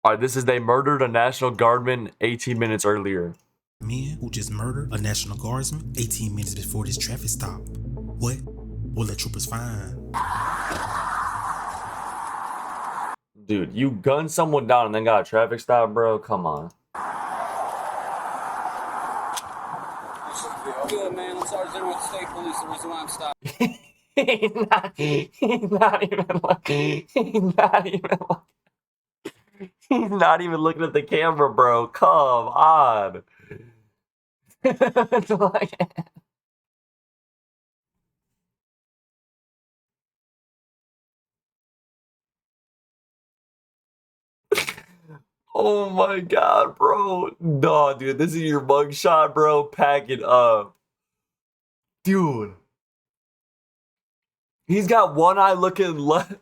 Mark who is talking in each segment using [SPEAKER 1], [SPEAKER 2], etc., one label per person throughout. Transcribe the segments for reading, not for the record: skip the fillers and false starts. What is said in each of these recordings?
[SPEAKER 1] All right, this is they murdered a National Guardsman 18 minutes earlier.
[SPEAKER 2] Men who just murdered a National Guardsman 18 minutes before this traffic stop. What will the troopers find?
[SPEAKER 1] Dude, you gunned someone down and then got a traffic stop, bro? Come on.
[SPEAKER 3] Good, man. I'm Sergeant with the State Police. The reason why I'm stopped.
[SPEAKER 1] He's not even looking at the camera, bro. Come on. Oh my god, bro. No, dude, this is your mugshot, bro. Pack it up. Dude. He's got one eye looking left,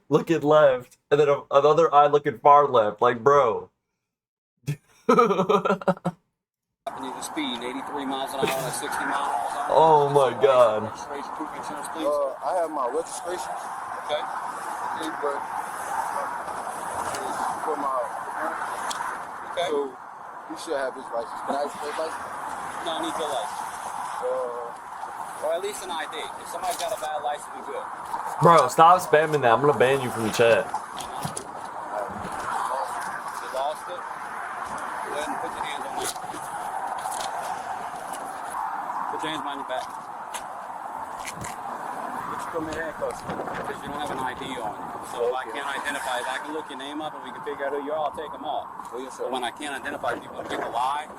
[SPEAKER 1] and then another eye looking far left. Like, bro.
[SPEAKER 3] I need the speed, 83 miles an hour and 60 miles an hour.
[SPEAKER 1] Oh my god.
[SPEAKER 3] Registration, proof of insurance, please.
[SPEAKER 4] I have my registration.
[SPEAKER 3] Okay.
[SPEAKER 4] But for my
[SPEAKER 3] Okay.
[SPEAKER 4] so he should have his license. Can I have his license?
[SPEAKER 3] No, I need your license. Or at least an ID. If somebody's got a bad license, we're good.
[SPEAKER 1] Bro, stop spamming that. I'm gonna ban you from the chat.
[SPEAKER 3] You lost it? Go ahead and put your hands on me. Put your hands behind your back. What you put me in handcuffs for? Because you don't have an ID on you. So if I can't identify it, I can look your name up and we can figure out who you are. I'll take them off.
[SPEAKER 4] Oh, yes, sir.
[SPEAKER 3] But when I can't identify people and people lie,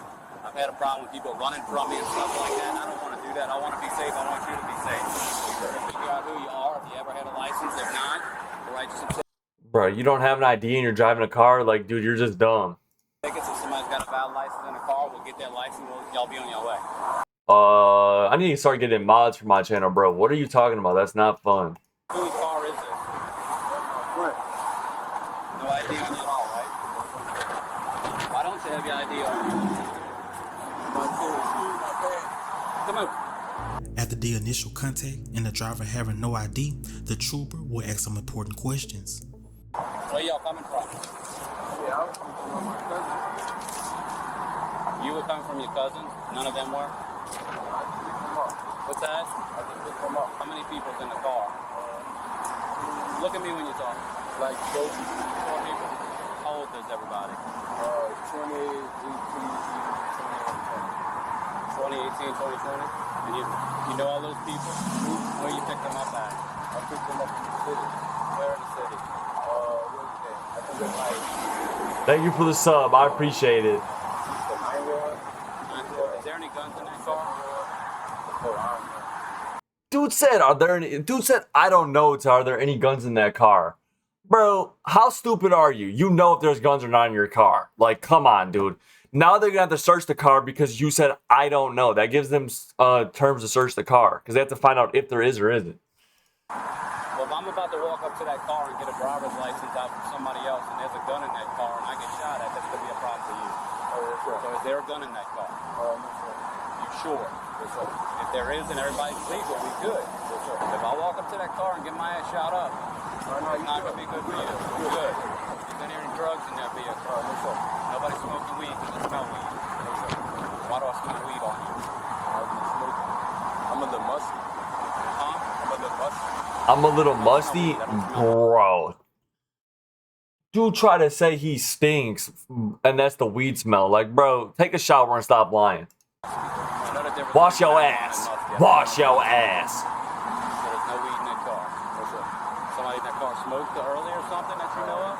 [SPEAKER 3] I've had a problem with people running from me and stuff like that, and I don't want to do that. I want to be safe. I want you to be safe. So figure out who you are, if you ever had a license. If not, we'll write you some
[SPEAKER 1] Bro, you don't have an ID and you're driving a car? Like, dude, you're just dumb.
[SPEAKER 3] tickets. If somebody's got a valid license in a car, we'll get that license. Y'all be on your way.
[SPEAKER 1] I need to start getting mods for my channel, bro. What are you talking about? That's not fun.
[SPEAKER 3] Whose car is this?
[SPEAKER 4] What?
[SPEAKER 3] No ID on you at all, right? Why don't you have your ID on you? Come on.
[SPEAKER 2] After the initial contact and the driver having no ID, the trooper will ask some important questions.
[SPEAKER 3] Where y'all coming from?
[SPEAKER 4] Yeah, I was from my cousin.
[SPEAKER 3] You were coming from your cousins? None of them were? What's that?
[SPEAKER 4] I just picked them up.
[SPEAKER 3] How many people's in the car? Look at me when you talk.
[SPEAKER 4] Like, those
[SPEAKER 3] 4 people. How old is everybody? 2018, 2020? And you know all those people? Where you picked them up at?
[SPEAKER 4] I picked them up from the city.
[SPEAKER 3] Where in the city?
[SPEAKER 4] What is that? I think it's like
[SPEAKER 1] Thank you for the sub. I appreciate it.
[SPEAKER 4] the 9 yard.
[SPEAKER 3] Is there any guns in that car?
[SPEAKER 4] Oh, I don't know.
[SPEAKER 1] Dude said, I don't know, are there any guns in that car? Bro, how stupid are you? You know if there's guns or not in your car. Like, come on, dude. Now they're gonna have to search the car because you said, I don't know. That gives them terms to search the car because they have to find out if there is or isn't.
[SPEAKER 3] Well, if I'm about to walk up to that car and get a driver's license out from somebody else and there's a gun in that car and I get shot at, that's going to be a problem for you.
[SPEAKER 4] Oh, yes, sir.
[SPEAKER 3] So is there a gun in that car?
[SPEAKER 4] No, sir.
[SPEAKER 3] You sure?
[SPEAKER 4] Yes, sir.
[SPEAKER 3] If there is and everybody's legal, we good.
[SPEAKER 4] Yes, sir.
[SPEAKER 3] If I walk up to that car and get my ass shot up,
[SPEAKER 4] No,
[SPEAKER 3] it's not going to be good for you. Good. You've been hearing drugs in that vehicle.
[SPEAKER 4] Yes, sir.
[SPEAKER 3] Nobody's smoking weed because they smell weed. Why do I smell weed on you?
[SPEAKER 4] I'm a little musty.
[SPEAKER 3] Huh?
[SPEAKER 4] I'm a little musty.
[SPEAKER 1] I'm a little musty, bro. Dude try to say he stinks, and that's the weed smell. Like, bro, take a shower and stop lying. Wash your ass. Wash your ass.
[SPEAKER 3] So there's no weed in that car.
[SPEAKER 4] Yes, sir.
[SPEAKER 3] Somebody in that car smoked earlier or something that you know of?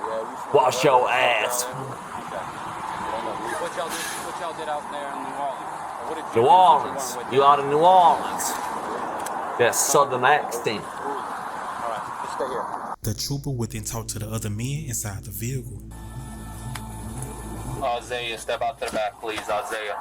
[SPEAKER 4] Yeah, we smoked
[SPEAKER 1] Wash
[SPEAKER 4] earlier.
[SPEAKER 1] your ass.
[SPEAKER 3] Okay. What y'all did out there in New Orleans? Or what did you
[SPEAKER 1] New
[SPEAKER 3] do
[SPEAKER 1] Orleans.
[SPEAKER 3] since you weren't with
[SPEAKER 1] You
[SPEAKER 3] them?
[SPEAKER 1] out of New Orleans. That southern accent.
[SPEAKER 3] All right, just stay here.
[SPEAKER 2] The trooper would then talk to the other men inside the vehicle.
[SPEAKER 3] Isaiah, step out to the back, please. Isaiah.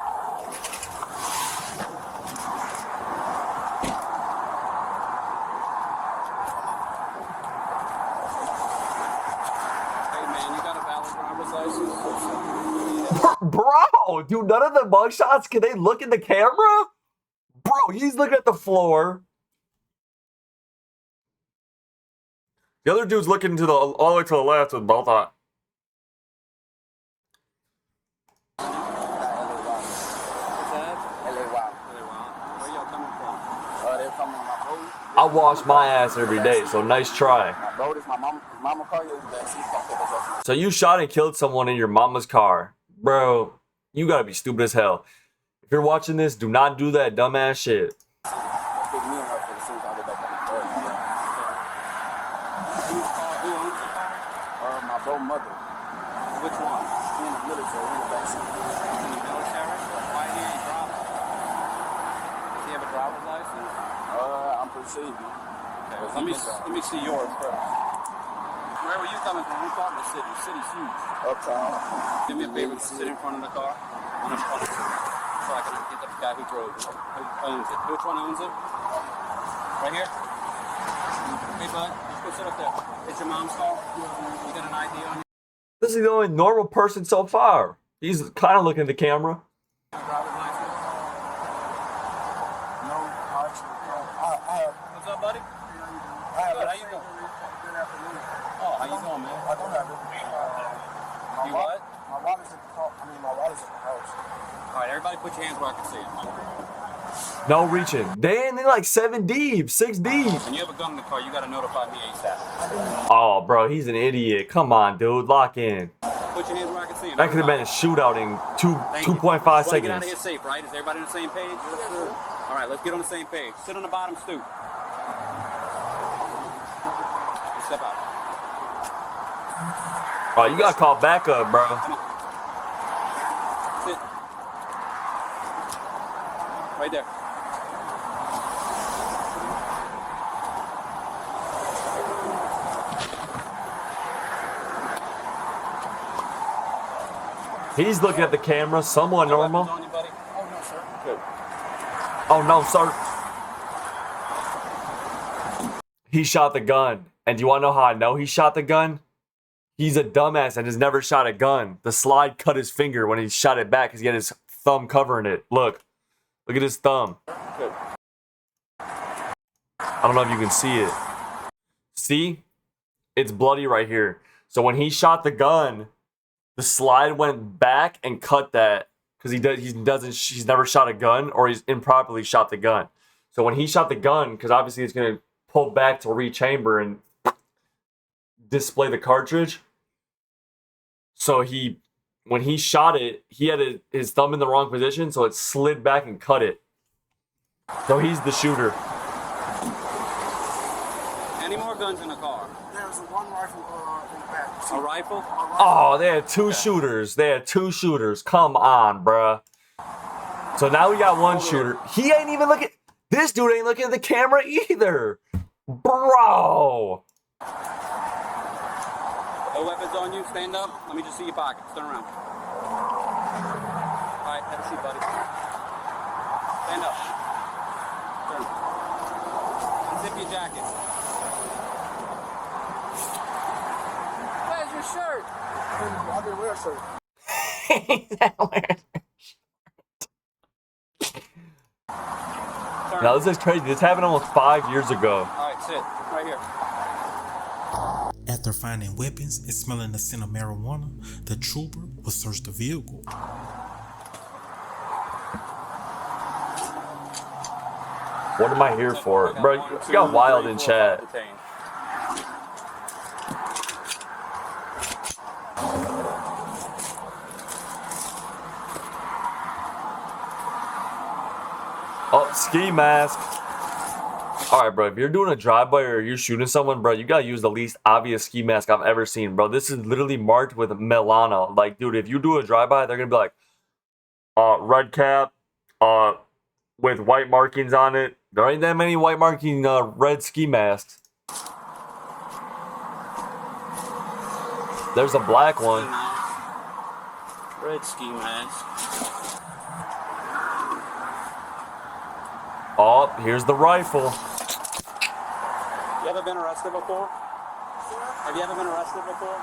[SPEAKER 3] Hey, man, you got a valid driver's license?
[SPEAKER 1] Bro, dude, none of the mugshots, can they look in the camera? Bro, he's looking at the floor. The other dude's looking to the all the way to the left with both eyes. I wash my ass every day, so nice try.
[SPEAKER 4] Bro, this my mama car. You back seat. Come pick us up.
[SPEAKER 1] So you shot and killed someone in your mama's car. Bro, you gotta be stupid as hell. If you're watching this, do not do that dumbass shit.
[SPEAKER 4] Pick me and her for the suit. I'll get back on the car.
[SPEAKER 3] Who owns the car?
[SPEAKER 4] My bro mother.
[SPEAKER 3] Which one?
[SPEAKER 4] She in the military. In the back seat.
[SPEAKER 3] In the military? Why did he drop? Does he have a driver's license?
[SPEAKER 4] I'm perceiving.
[SPEAKER 3] Okay, let me see yours first. Where were you coming from? What part of the city? The city's huge.
[SPEAKER 4] Uptown.
[SPEAKER 3] Do me a favor, sit in front of the car. I'm gonna front it so I can get the guy who drove it, who owns it. Which one owns it? Right here? Hey bud, let's go sit up there. It's your mom's car? You got an ID on you?
[SPEAKER 1] This is the only normal person so far. He's kind of looking at the camera.
[SPEAKER 3] Driver's license?
[SPEAKER 4] No, I have.
[SPEAKER 3] What's up, buddy? Good, how you doing?
[SPEAKER 4] Good afternoon.
[SPEAKER 3] Oh, how you doing, man?
[SPEAKER 4] I don't have it.
[SPEAKER 3] You what?
[SPEAKER 4] My wallet's at the car. My wallet's at the house.
[SPEAKER 3] All right, everybody put your hands where I can see them.
[SPEAKER 1] No reaching. Damn, they like 7 deep, 6 deep.
[SPEAKER 3] When you have a gun in the car, you gotta notify me ASAP.
[SPEAKER 1] Oh, bro, he's an idiot. Come on, dude. Lock in.
[SPEAKER 3] Put your hands where I can see them.
[SPEAKER 1] That could have been a shootout in
[SPEAKER 3] Thank you.
[SPEAKER 1] 2.5
[SPEAKER 3] Wanna get out of
[SPEAKER 1] seconds.
[SPEAKER 3] here safe, right? Is everybody on the same page? Yes, sir. All right, let's get on the same page. Sit on the bottom stoop. Step out.
[SPEAKER 1] Oh, you gotta call backup, bro.
[SPEAKER 3] Come on. Sit. Right there.
[SPEAKER 1] He's looking at the camera, somewhat
[SPEAKER 3] No
[SPEAKER 1] normal.
[SPEAKER 3] weapons on you, buddy?
[SPEAKER 4] Oh no, sir.
[SPEAKER 3] Good.
[SPEAKER 1] Oh no, sir. He shot the gun. And do you want to know how I know he shot the gun? He's a dumbass and has never shot a gun. The slide cut his finger when he shot it back because he had his thumb covering it. Look. Look at his thumb.
[SPEAKER 3] Good.
[SPEAKER 1] I don't know if you can see it. See? It's bloody right here. So when he shot the gun, the slide went back and cut that because he's never shot a gun or he's improperly shot the gun. So when he shot the gun, because obviously it's gonna pull back to rechamber and display the cartridge. So when he shot it, he had his thumb in the wrong position, so it slid back and cut it. So he's the shooter.
[SPEAKER 3] Any more guns in the car?
[SPEAKER 4] There's one rifle in the back.
[SPEAKER 3] A rifle?
[SPEAKER 1] Oh, they had two shooters. They had 2 shooters. Come on, bruh. So now we got one shooter. He ain't even looking. This dude ain't looking at the camera either. Bro.
[SPEAKER 3] No weapons on you? Stand up. Let me just see your pockets. Turn around. All right, have a seat, buddy. Stand up. Turn. Unzip your jacket. Where's your shirt?
[SPEAKER 4] I didn't wear a shirt.
[SPEAKER 3] Turn.
[SPEAKER 1] Now this is crazy. This happened almost 5 years ago.
[SPEAKER 3] All right, sit. Right here.
[SPEAKER 2] After finding weapons and smelling the scent of marijuana, the trooper will search the vehicle.
[SPEAKER 1] What am I here for? Bro, you got wild in chat. Oh, ski mask. Alright, bro, if you're doing a drive-by or you're shooting someone, bro, you gotta use the least obvious ski mask I've ever seen, bro. This is literally marked with Milano. Like, dude, if you do a drive-by, they're gonna be like, red cap, with white markings on it. There ain't that many white marking, red ski masks. There's a black one.
[SPEAKER 3] Red ski mask.
[SPEAKER 1] Oh, here's the rifle.
[SPEAKER 3] You ever been arrested before? Have you ever been arrested before?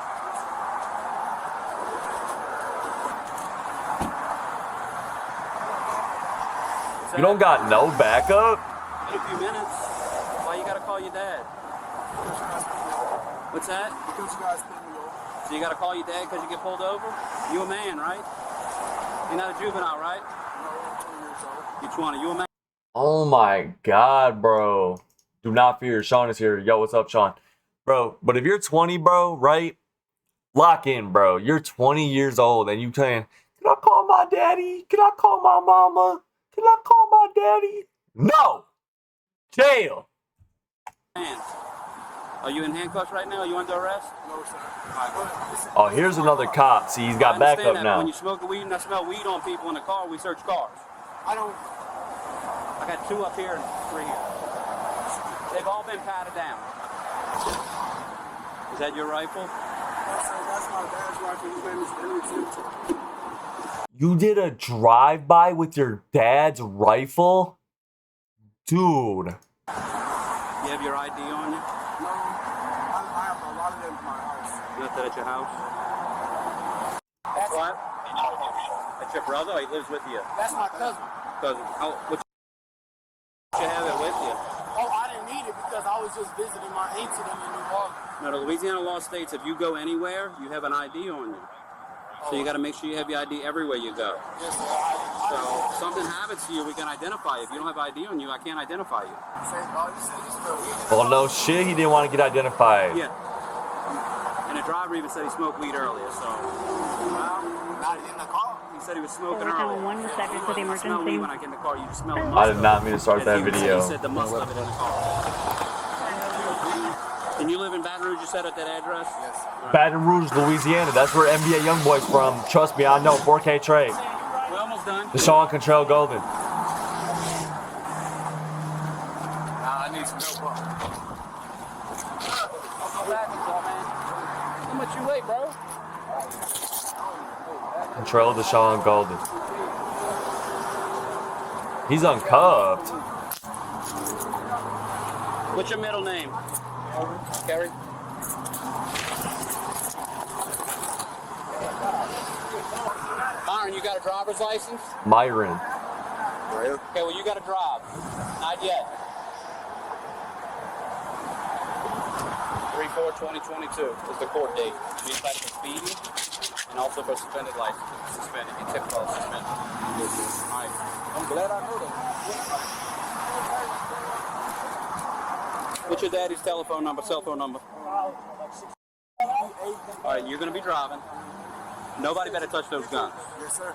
[SPEAKER 1] You don't got no backup?
[SPEAKER 3] In a few minutes. Why you gotta call your dad? What's that?
[SPEAKER 4] Because you guys put me over.
[SPEAKER 3] So you gotta call your dad because you get pulled over? You a man, right? You're not a juvenile, right?
[SPEAKER 4] No, I'm 20 years old.
[SPEAKER 3] You 20. You a man?
[SPEAKER 1] Oh my god, bro. Do not fear. Sean is here. Yo, what's up, Sean? Bro, but if you're 20, bro, right? Lock in, bro. You're 20 years old and you saying, can I call my daddy? Can I call my mama? Can I call my daddy? No! Jail!
[SPEAKER 3] Hands. Are you in handcuffs right now? Are you under arrest?
[SPEAKER 4] No, sir.
[SPEAKER 1] Oh, here's another cop. See, he's got
[SPEAKER 3] I understand
[SPEAKER 1] backup
[SPEAKER 3] that,
[SPEAKER 1] now.
[SPEAKER 3] When you smoke weed and I smell weed on people in the car, we search cars.
[SPEAKER 4] I don't.
[SPEAKER 3] I got 2 up here and 3 here. They've all been patted down. Is that your rifle?
[SPEAKER 4] Yes, sir. That's my dad's rifle. His name is Henry.
[SPEAKER 1] You did a drive-by with your dad's rifle? Dude.
[SPEAKER 3] You have your ID on you?
[SPEAKER 4] No, I have a lot of them in my house.
[SPEAKER 3] You left that at your house?
[SPEAKER 4] That's
[SPEAKER 3] What? That's your brother? Or he lives with you?
[SPEAKER 4] That's my cousin.
[SPEAKER 3] Cousin. Oh, what you have it with you?
[SPEAKER 4] Oh, I didn't need it because I was just visiting my aunts and them in New Orleans.
[SPEAKER 3] No, the Louisiana law states if you go anywhere, you have an ID on you. So you got to make sure you have your ID everywhere you go.
[SPEAKER 4] Yes, sir.
[SPEAKER 3] So if something happens to you, we can identify you. If you don't have ID on you, I can't identify you.
[SPEAKER 4] You said you smell weed.
[SPEAKER 1] Oh, no shit. He didn't want to get identified.
[SPEAKER 3] Yeah. And the driver even said he smoked weed earlier, so.
[SPEAKER 4] Well, not in the car.
[SPEAKER 3] He said he was smoking
[SPEAKER 5] Channel
[SPEAKER 3] earlier.
[SPEAKER 5] 1 was second for the
[SPEAKER 3] I smell weed
[SPEAKER 5] emergency.
[SPEAKER 3] when I get in the car. You just smell the
[SPEAKER 1] I
[SPEAKER 3] must
[SPEAKER 1] did not mean to start
[SPEAKER 3] of
[SPEAKER 1] that
[SPEAKER 3] it.
[SPEAKER 1] video.
[SPEAKER 3] He said the must of it in the car. And you live in Baton Rouge, you said at that address?
[SPEAKER 4] Yes, sir.
[SPEAKER 1] Baton Rouge, Louisiana. That's where NBA Youngboy's from. Trust me, I know. 4K Trey.
[SPEAKER 3] We're almost done.
[SPEAKER 1] Deshaun Contrell Golden.
[SPEAKER 4] Nah, I need some help.
[SPEAKER 3] I'll go back and go, man. How much you weigh, bro?
[SPEAKER 1] Contrell Deshaun Golden. He's uncuffed.
[SPEAKER 3] What's your middle name? Kerry? Myron, you got a driver's license?
[SPEAKER 1] Myron.
[SPEAKER 3] Okay, well, you got to drive. Not yet. 3/4/2022 is the court date. You cited for speeding and also for suspended license. Suspended. Your tip was suspended. All right.
[SPEAKER 4] I'm glad I know that.
[SPEAKER 3] What's your daddy's telephone number, cell phone number? All right, you're going to be driving. Nobody better touch those guns.
[SPEAKER 4] Yes, sir.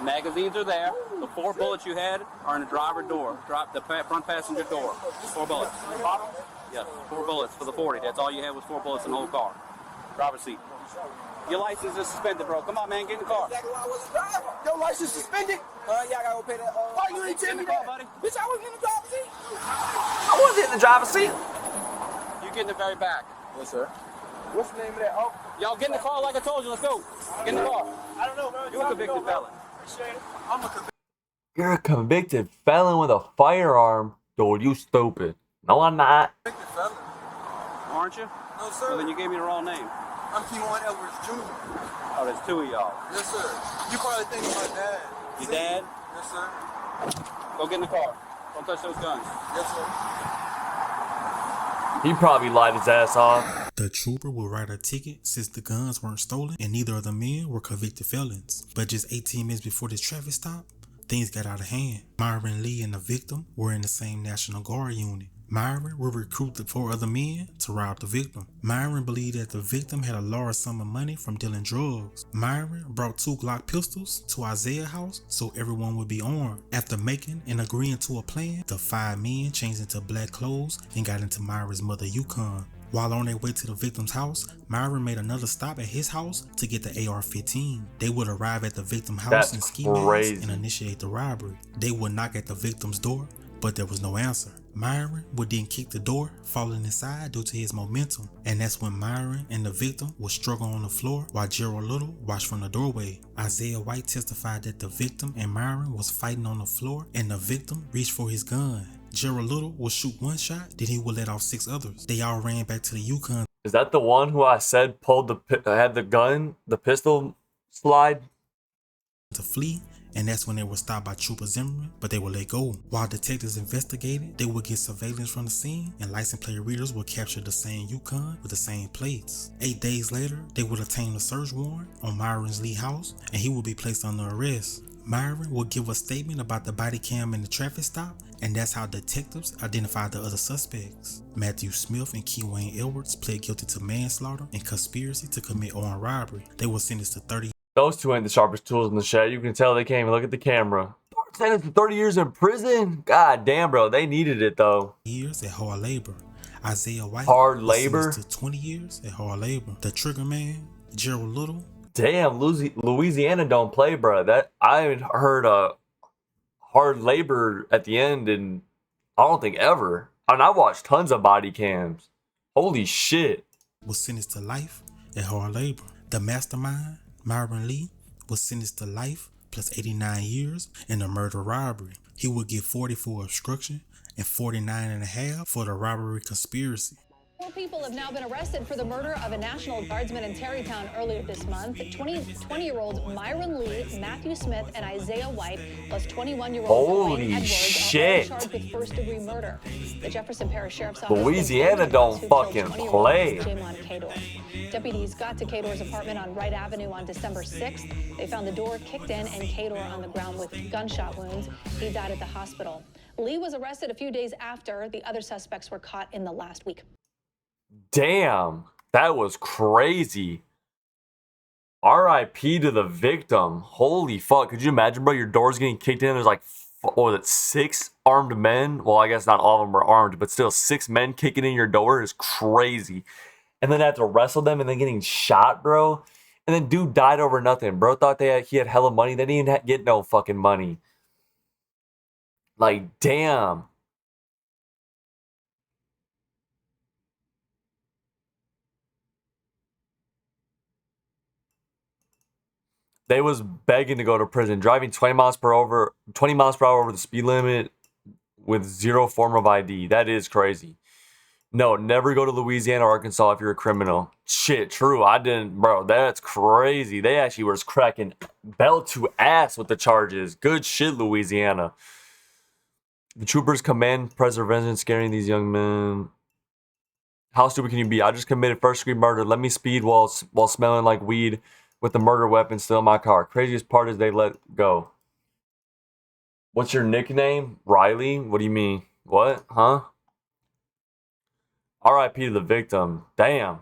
[SPEAKER 3] Magazines are there. The 4 bullets you had are in the driver door. Drop the front passenger door. 4 bullets. Yes, 4 bullets for the 40. That's all you had was 4 bullets in the whole car. Driver's seat. Your license is suspended, bro. Come on, man. Get in the car.
[SPEAKER 4] Exactly why I wasn't driving. Your license suspended? Yeah, I gotta go pay that. Why you ain't tell
[SPEAKER 3] Get in
[SPEAKER 4] me
[SPEAKER 3] the car,
[SPEAKER 4] that?
[SPEAKER 3] buddy.
[SPEAKER 4] Bitch, I wasn't in the driver's seat.
[SPEAKER 1] I wasn't in the driver's seat.
[SPEAKER 3] You get in the very back.
[SPEAKER 4] Yes, sir. What's the name of that? Oh,
[SPEAKER 3] Y'all get in the car like I told you. Let's go. Get in the car.
[SPEAKER 4] I don't know, bro.
[SPEAKER 3] You're a convicted felon.
[SPEAKER 4] Appreciate it. I'm a convicted.
[SPEAKER 1] You're a convicted felon with a firearm. Dude, you stupid. No, I'm not.
[SPEAKER 4] felon.
[SPEAKER 3] Aren't you?
[SPEAKER 4] No,
[SPEAKER 3] Well,
[SPEAKER 4] sir.
[SPEAKER 3] then you gave me the wrong name.
[SPEAKER 4] I'm Keon Edwards Jr.
[SPEAKER 3] Oh, there's 2 of y'all.
[SPEAKER 4] Yes, sir. You probably think my dad.
[SPEAKER 3] Your dad?
[SPEAKER 4] Yes, sir.
[SPEAKER 3] Go get in the car. Don't touch those guns.
[SPEAKER 4] Yes, sir.
[SPEAKER 1] He probably lied his ass off.
[SPEAKER 2] The trooper will write a ticket since the guns weren't stolen and neither of the men were convicted felons. But just 18 minutes before this traffic stop, things got out of hand. Myron Lee and the victim were in the same National Guard unit. Myron would recruit the 4 other men to rob the victim. Myron believed that the victim had a large sum of money from dealing drugs. Myron brought 2 Glock pistols to Isaiah's house so everyone would be armed. After making and agreeing to a plan, the 5 men changed into black clothes and got into Myron's mother Yukon. While on their way to the victim's house, Myron made another stop at his house to get the AR-15. They would arrive at the victim's house
[SPEAKER 1] That's
[SPEAKER 2] in ski masks
[SPEAKER 1] crazy.
[SPEAKER 2] and initiate the robbery. They would knock at the victim's door, but there was no answer. Myron would then kick the door, falling inside due to his momentum, and that's when Myron and the victim would struggle on the floor while Gerald Little watched from the doorway. Isaiah White testified that the victim and Myron was fighting on the floor and the victim reached for his gun. Gerald Little would shoot 1 shot, then he would let off 6 others. They all ran back to the Yukon
[SPEAKER 1] Is that the one who I said pulled had the gun, the pistol slide?
[SPEAKER 2] to flee, and that's when they were stopped by Trooper Zimmerman, but they were let go. While detectives investigated, they would get surveillance from the scene, and license plate readers would capture the same Yukon with the same plates. 8 days later, they would obtain a search warrant on Myron's Lee house, and he would be placed under arrest. Myron will give a statement about the body cam in the traffic stop, and that's how detectives identified the other suspects. Matthew Smith and Keywayne Edwards pled guilty to manslaughter and conspiracy to commit armed robbery. They were sentenced to 30
[SPEAKER 1] Those two ain't the sharpest tools in the shed. You can tell they can't even look at the camera. Sentenced to 30 years in prison? God damn, bro. They needed it, though.
[SPEAKER 2] years at hard labor. Isaiah White
[SPEAKER 1] Hard
[SPEAKER 2] was
[SPEAKER 1] labor?
[SPEAKER 2] sentenced to 20 years at hard labor. The Trigger Man, Gerald Little,
[SPEAKER 1] Damn, Louisiana don't play, bro. That I haven't heard hard labor at the end, and I don't think ever. And I watched tons of body cams. Holy shit.
[SPEAKER 2] was sentenced to life at hard labor. The mastermind, Myron Lee, was sentenced to life plus 89 years in a murder robbery. He would get 40 for obstruction and 49 and a half for the robbery conspiracy.
[SPEAKER 5] 4 people have now been arrested for the murder of a National Guardsman in Terrytown earlier this month. 20-year-olds Myron Lee, Matthew Smith, and Isaiah White, plus 21-year-old
[SPEAKER 1] Holy
[SPEAKER 5] Dwayne Edwards
[SPEAKER 1] shit.
[SPEAKER 5] are all charged with first-degree murder. The Jefferson Parish Sheriff's Office
[SPEAKER 1] Louisiana don't fucking play.
[SPEAKER 5] Deputies got to Cador's apartment on Wright Avenue on December 6th. They found the door kicked in and Cador on the ground with gunshot wounds. He died at the hospital. Lee was arrested a few days after. The other suspects were caught in the last week.
[SPEAKER 1] Damn, that was crazy. RIP to the victim. Holy fuck. Could you imagine, bro? Your door's getting kicked in. There's like, what was it, 6 armed men? Well, I guess not all of them were armed, but still 6 men kicking in your door is crazy. And then have to wrestle them and then getting shot, bro. And then dude died over nothing. Bro thought he had hella money. They didn't even get no fucking money. Like, damn. They was begging to go to prison, driving 20 miles per hour over the speed limit with 0 form of ID. That is crazy. No, never go to Louisiana or Arkansas if you're a criminal. Shit, true. I didn't, bro. That's crazy. They actually was cracking belt to ass with the charges. Good shit, Louisiana. The troopers command preservation, scaring these young men. How stupid can you be? I just committed first-degree murder. Let me speed while smelling like weed with the murder weapon still in my car. Craziest part is they let go. What's your nickname? Riley? What do you mean? What? Huh? RIP to the victim. Damn.